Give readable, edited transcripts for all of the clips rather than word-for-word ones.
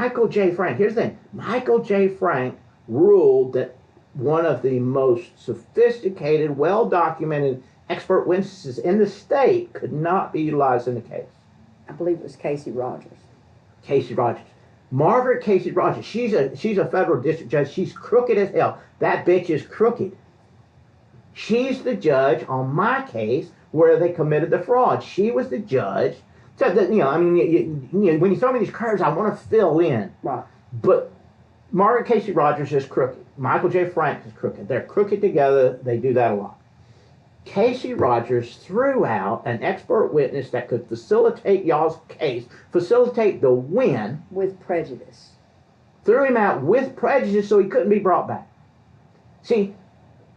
Michael J. Frank, here's the thing. Michael J. Frank ruled that one of the most sophisticated, well-documented expert witnesses in the state could not be utilized in the case. I believe it was Casey Rogers. Casey Rogers. Margaret Casey Rogers. She's a federal district judge. She's crooked as hell. That bitch is crooked. She's the judge on my case where they committed the fraud. She was the judge. So that, I mean, when you throw me these curves, I want to fill in. Right. But Margaret Casey Rogers is crooked. Michael J. Frank is crooked. They're crooked together. They do that a lot. Casey Rogers threw out an expert witness that could facilitate y'all's case, facilitate the win. With prejudice. Threw him out with prejudice so he couldn't be brought back. See,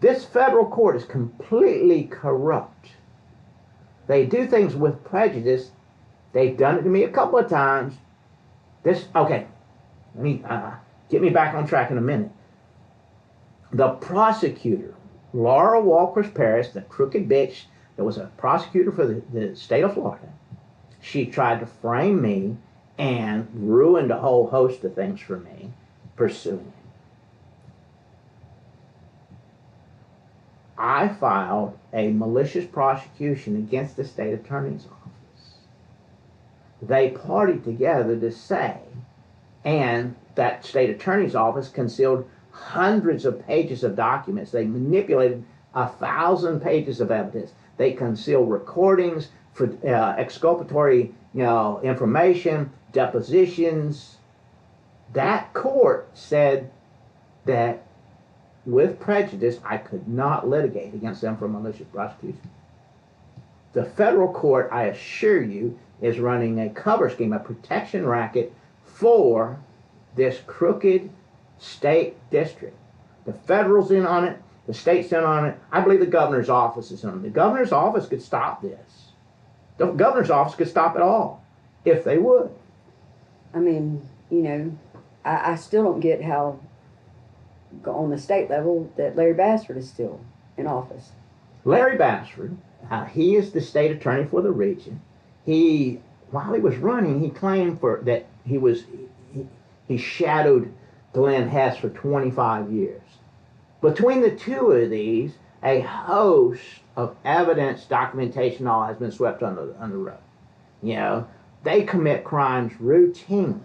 this federal court is completely corrupt. They do things with prejudice. They've done it to me a couple of times. Okay, let me get me back on track in a minute. The prosecutor, Laura Walker's Paris, the crooked bitch that was a prosecutor for the state of Florida, she tried to frame me and ruined a whole host of things for me, pursuing it. I filed a malicious prosecution against the state attorney's office. They partied together to say, and that state attorney's office concealed hundreds of pages of documents. They manipulated 1,000 pages of evidence. They concealed recordings for exculpatory, information, depositions. That court said that with prejudice, I could not litigate against them for malicious prosecution. The federal court, I assure you, is running a cover scheme, a protection racket for this crooked state district. The federal's in on it, the state's in on it. I believe the governor's office is in on it. The governor's office could stop this. The governor's office could stop it all, if they would. I mean, I still don't get how, on the state level, that Larry Bassford is still in office. Larry Bassford, he is the state attorney for the region. While he was running, he claimed that he shadowed Glenn Hess for 25 years. Between the two of these, a host of evidence, documentation, all has been swept under the rug. They commit crimes routinely.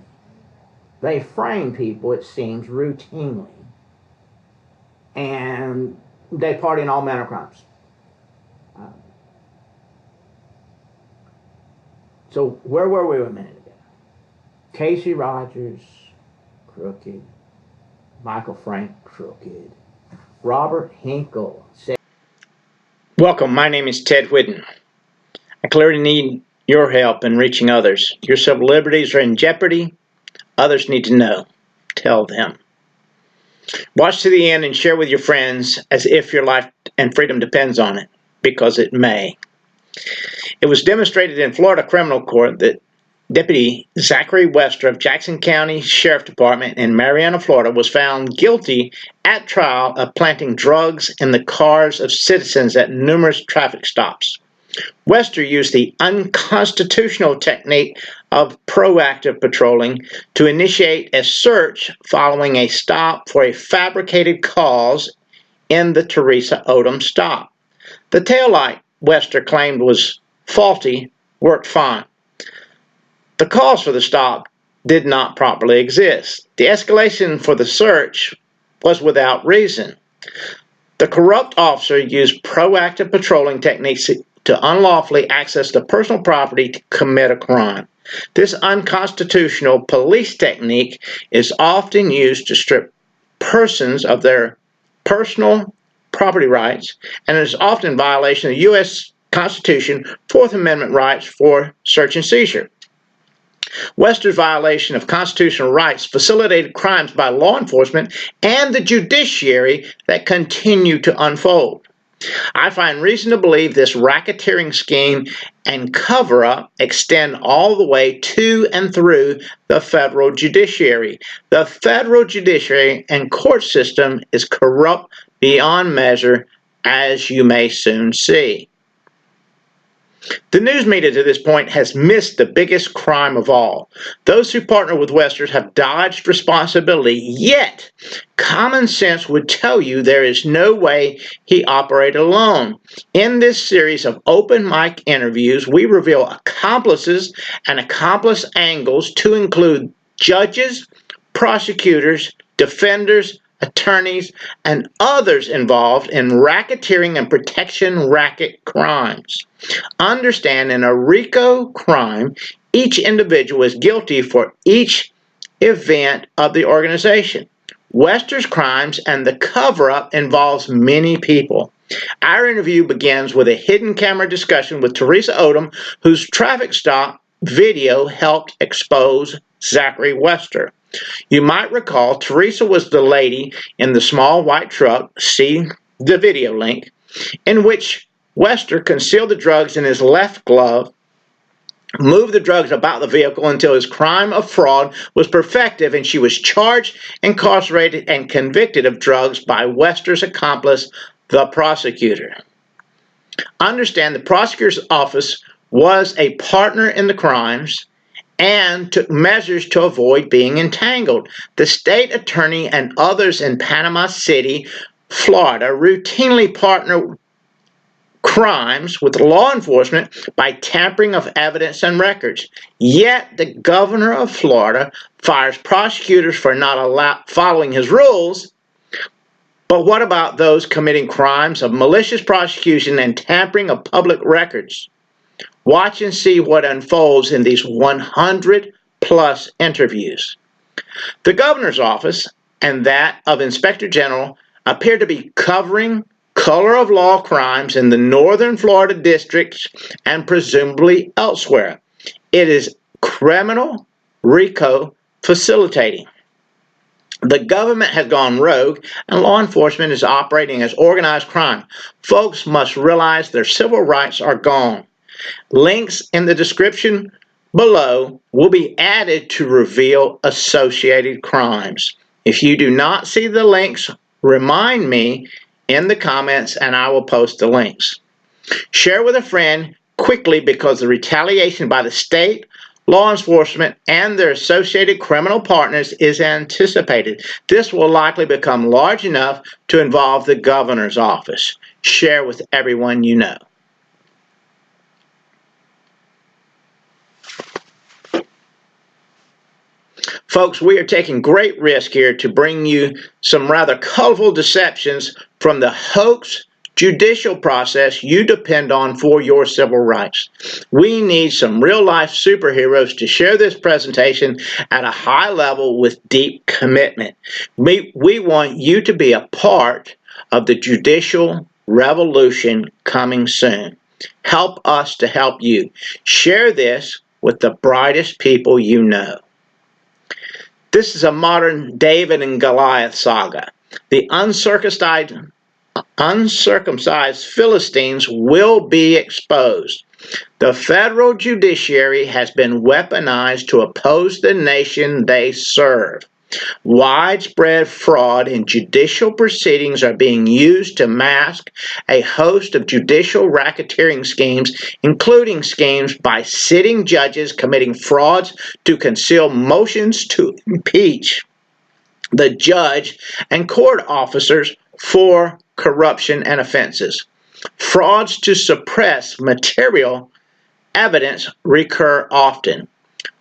They frame people, it seems, routinely. And they party in all manner of crimes. So where were we a minute ago? Casey Rogers, crooked. Michael Frank, crooked. Robert Hinkle. Welcome, my name is Ted Whidden. I clearly need your help in reaching others. Your civil liberties are in jeopardy. Others need to know. Tell them. Watch to the end and share with your friends as if your life and freedom depends on it, because it may. It was demonstrated in Florida criminal court that Deputy Zachary Westr of Jackson County Sheriff Department in Marianna, Florida, was found guilty at trial of planting drugs in the cars of citizens at numerous traffic stops. Westr used the unconstitutional technique of proactive patrolling to initiate a search following a stop for a fabricated cause in the Teresa Odom stop. The taillight Westr claimed was faulty worked fine. The cause for the stop did not properly exist. The escalation for the search was without reason. The corrupt officer used proactive patrolling techniques to unlawfully access the personal property to commit a crime. This unconstitutional police technique is often used to strip persons of their personal property rights, and is often in violation of the U.S. Constitution, Fourth Amendment rights for search and seizure. Westr's violation of constitutional rights facilitated crimes by law enforcement and the judiciary that continue to unfold. I find reason to believe this racketeering scheme and cover-up extend all the way to and through the federal judiciary. The federal judiciary and court system is corrupt beyond measure, as you may soon see. The news media to this point has missed the biggest crime of all. Those who partner with Westers have dodged responsibility, yet common sense would tell you there is no way he operated alone. In this series of open mic interviews, we reveal accomplices and accomplice angles to include judges, prosecutors, defenders, attorneys, and others involved in racketeering and protection racket crimes. Understand, in a RICO crime, each individual is guilty for each event of the organization. Wester's crimes and the cover-up involves many people. Our interview begins with a hidden camera discussion with Teresa Odom, whose traffic stop video helped expose Zachary Westr. You might recall Teresa was the lady in the small white truck, see the video link, in which Westr concealed the drugs in his left glove, moved the drugs about the vehicle until his crime of fraud was perfected, and she was charged, incarcerated, and convicted of drugs by Westr's accomplice, the prosecutor. Understand, the prosecutor's office was a partner in the crimes and took measures to avoid being entangled. The state attorney and others in Panama City, Florida, routinely partner crimes with law enforcement by tampering of evidence and records. Yet the governor of Florida fires prosecutors for not following his rules. But what about those committing crimes of malicious prosecution and tampering of public records? Watch and see what unfolds in these 100+ interviews. The governor's office and that of Inspector General appear to be covering color of law crimes in the northern Florida districts and presumably elsewhere. It is criminal RICO facilitating. The government has gone rogue and law enforcement is operating as organized crime. Folks must realize their civil rights are gone. Links in the description below will be added to reveal associated crimes. If you do not see the links, remind me in the comments and I will post the links. Share with a friend quickly because the retaliation by the state, law enforcement, and their associated criminal partners is anticipated. This will likely become large enough to involve the governor's office. Share with everyone you know. Folks, we are taking great risk here to bring you some rather colorful deceptions from the hoax judicial process you depend on for your civil rights. We need some real-life superheroes to share this presentation at a high level with deep commitment. We want you to be a part of the judicial revolution coming soon. Help us to help you. Share this with the brightest people you know. This is a modern David and Goliath saga. The uncircumcised Philistines will be exposed. The federal judiciary has been weaponized to oppose the nation they serve. Widespread fraud in judicial proceedings are being used to mask a host of judicial racketeering schemes, including schemes by sitting judges committing frauds to conceal motions to impeach the judge and court officers for corruption and offenses. Frauds to suppress material evidence recur often.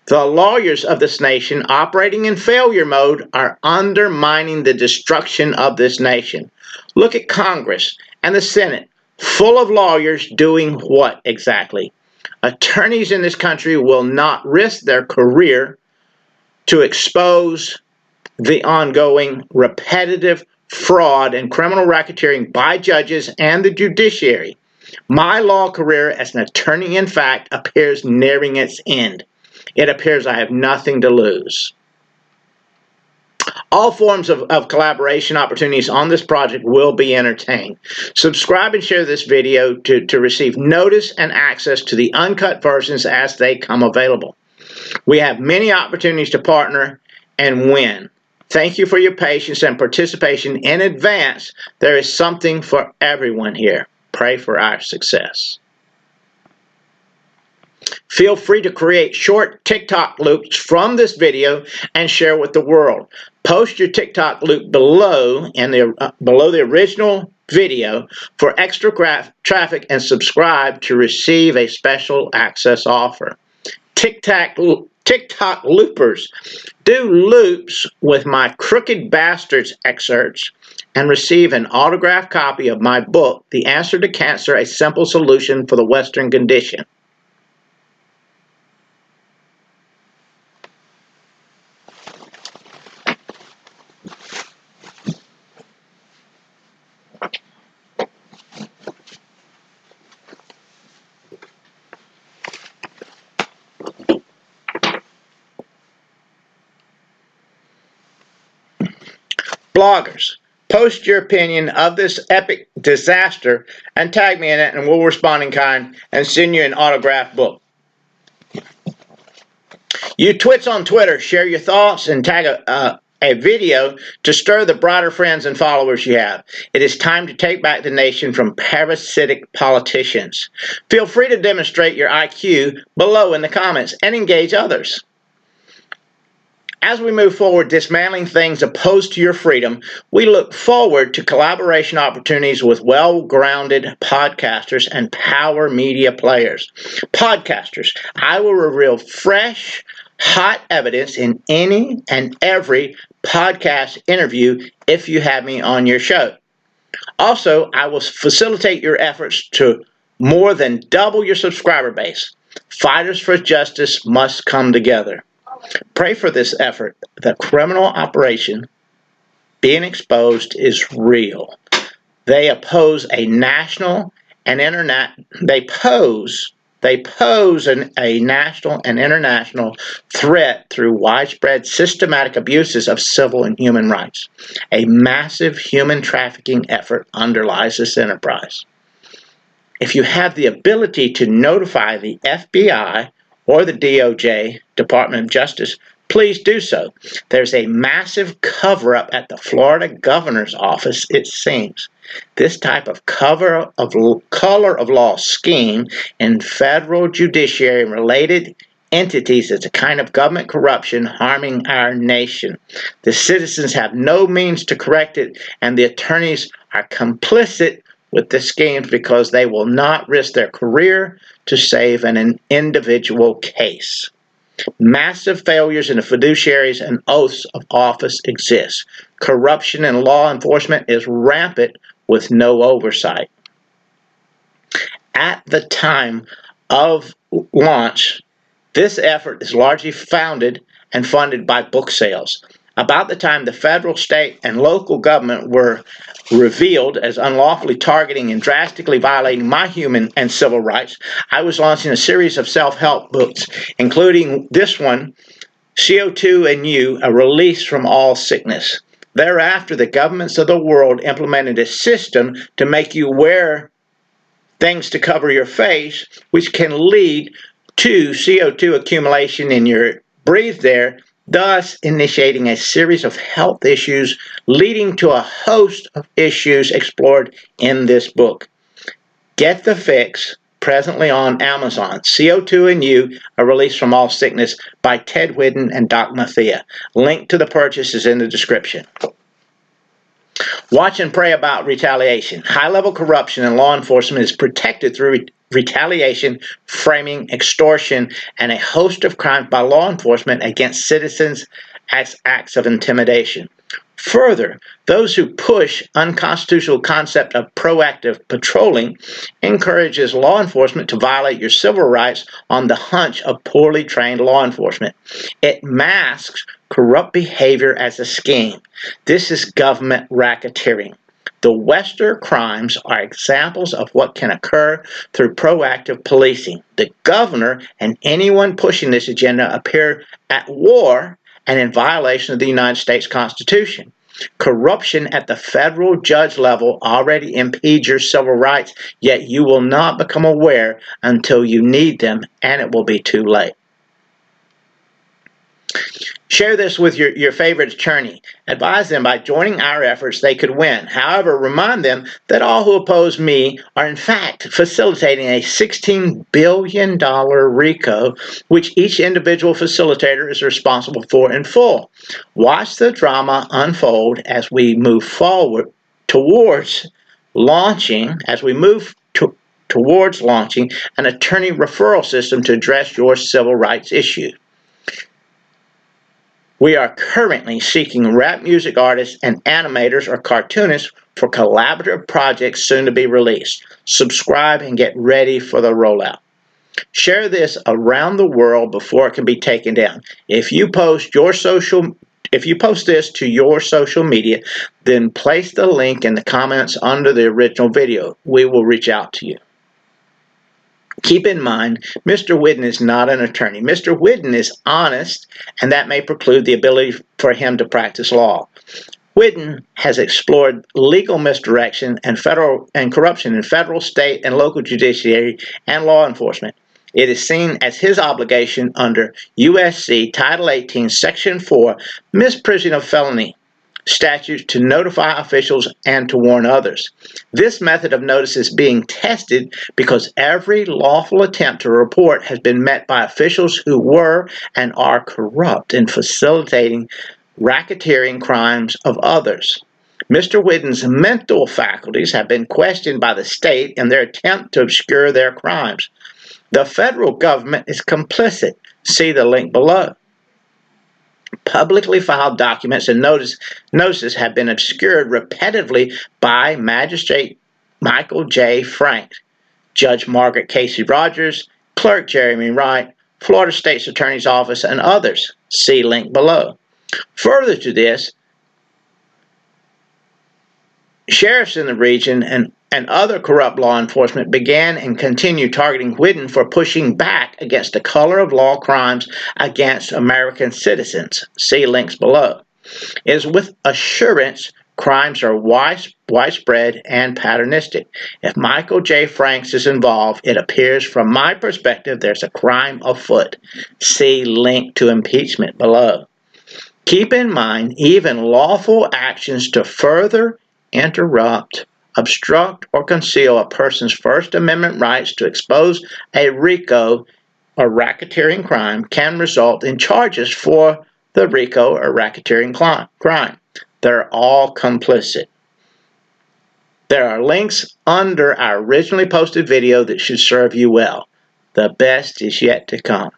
The lawyers of this nation operating in failure mode are undermining the destruction of this nation. Look at Congress and the Senate, full of lawyers doing what exactly? Attorneys in this country will not risk their career to expose the ongoing repetitive fraud and criminal racketeering by judges and the judiciary. My law career as an attorney, in fact, appears nearing its end. It appears I have nothing to lose. All forms of collaboration opportunities on this project will be entertained. Subscribe and share this video to receive notice and access to the uncut versions as they come available. We have many opportunities to partner and win. Thank you for your patience and participation in advance. There is something for everyone here. Pray for our success. Feel free to create short TikTok loops from this video and share with the world. Post your TikTok loop below below the original video for extra traffic and subscribe to receive a special access offer. TikTok loopers, do loops with my Crooked Bastards excerpts and receive an autographed copy of my book, The Answer to Cancer, A Simple Solution for the Western Condition. Bloggers, post your opinion of this epic disaster and tag me in it, and we'll respond in kind and send you an autographed book. You twits on Twitter, share your thoughts and tag a video to stir the broader friends and followers you have. It is time to take back the nation from parasitic politicians. Feel free to demonstrate your IQ below in the comments and engage others. As we move forward dismantling things opposed to your freedom, we look forward to collaboration opportunities with well-grounded podcasters and power media players. Podcasters, I will reveal fresh, hot evidence in any and every podcast interview if you have me on your show. Also, I will facilitate your efforts to more than double your subscriber base. Fighters for justice must come together. Pray for this effort. The criminal operation being exposed is real. They oppose a national and they pose a national and international threat through widespread systematic abuses of civil and human rights. A massive human trafficking effort underlies this enterprise. If you have the ability to notify the FBI or the DOJ, Department of Justice, please do so. There's a massive cover-up at the Florida governor's office, it seems. This type of color of law scheme in federal judiciary and related entities is a kind of government corruption harming our nation. The citizens have no means to correct it, and the attorneys are complicit with the schemes because they will not risk their career to save an individual case. Massive failures in the fiduciaries and oaths of office exist. Corruption in law enforcement is rampant with no oversight. At the time of launch, this effort is largely founded and funded by book sales. About the time the federal, state, and local government were revealed as unlawfully targeting and drastically violating my human and civil rights, I was launching a series of self-help books, including this one, CO2 and You, A Release from All Sickness. Thereafter, the governments of the world implemented a system to make you wear things to cover your face, which can lead to CO2 accumulation in your breathe there, thus initiating a series of health issues leading to a host of issues explored in this book. Get the Fix, presently on Amazon. CO2 and You, A Release from All Sickness by Ted Whidden and Doc Mathia. Link to the purchase is in the description. Watch and pray about retaliation. High-level corruption in law enforcement is protected through retaliation, framing, extortion, and a host of crimes by law enforcement against citizens as acts of intimidation. Further, those who push unconstitutional concept of proactive patrolling encourages law enforcement to violate your civil rights on the hunch of poorly trained law enforcement. It masks corrupt behavior as a scheme. This is government racketeering. The westr crimes are examples of what can occur through proactive policing. The governor and anyone pushing this agenda appear at war and in violation of the United States Constitution. Corruption at the federal judge level already impedes your civil rights, yet you will not become aware until you need them, and it will be too late. Share this with your favorite attorney. Advise them by joining our efforts they could win. However, remind them that all who oppose me are in fact facilitating a $16 billion RICO, which each individual facilitator is responsible for in full. Watch the drama unfold as we move forward towards launching, towards launching an attorney referral system to address your civil rights issue. We are currently seeking rap music artists and animators or cartoonists for collaborative projects soon to be released. Subscribe and get ready for the rollout. Share this around the world before it can be taken down. If you post this to your social media, then place the link in the comments under the original video. We will reach out to you. Keep in mind, Mr. Whidden is not an attorney. Mr. Whidden is honest, and that may preclude the ability for him to practice law. Whidden has explored legal misdirection and corruption in federal, state, and local judiciary and law enforcement. It is seen as his obligation under U.S.C. Title 18, Section 4, misprision of felony statutes to notify officials and to warn others. This method of notice is being tested because every lawful attempt to report has been met by officials who were and are corrupt in facilitating racketeering crimes of others. Mr. Whidden's mental faculties have been questioned by the state in their attempt to obscure their crimes. The federal government is complicit. See the link below. Publicly filed documents and notices have been obscured repetitively by Magistrate Michael J. Frank, Judge Margaret Casey Rogers, Clerk Jeremy Wright, Florida State's Attorney's Office, and others. See link below. Further to this, sheriffs in the region and other corrupt law enforcement began and continue targeting Whidden for pushing back against the color of law crimes against American citizens. See links below. It is with assurance crimes are widespread and patternistic. If Michael J. Franks is involved, it appears from my perspective there's a crime afoot. See link to impeachment below. Keep in mind, even lawful actions to further interrupt, obstruct, or conceal a person's First Amendment rights to expose a RICO or racketeering crime can result in charges for the RICO or racketeering crime. They're all complicit. There are links under our originally posted video that should serve you well. The best is yet to come.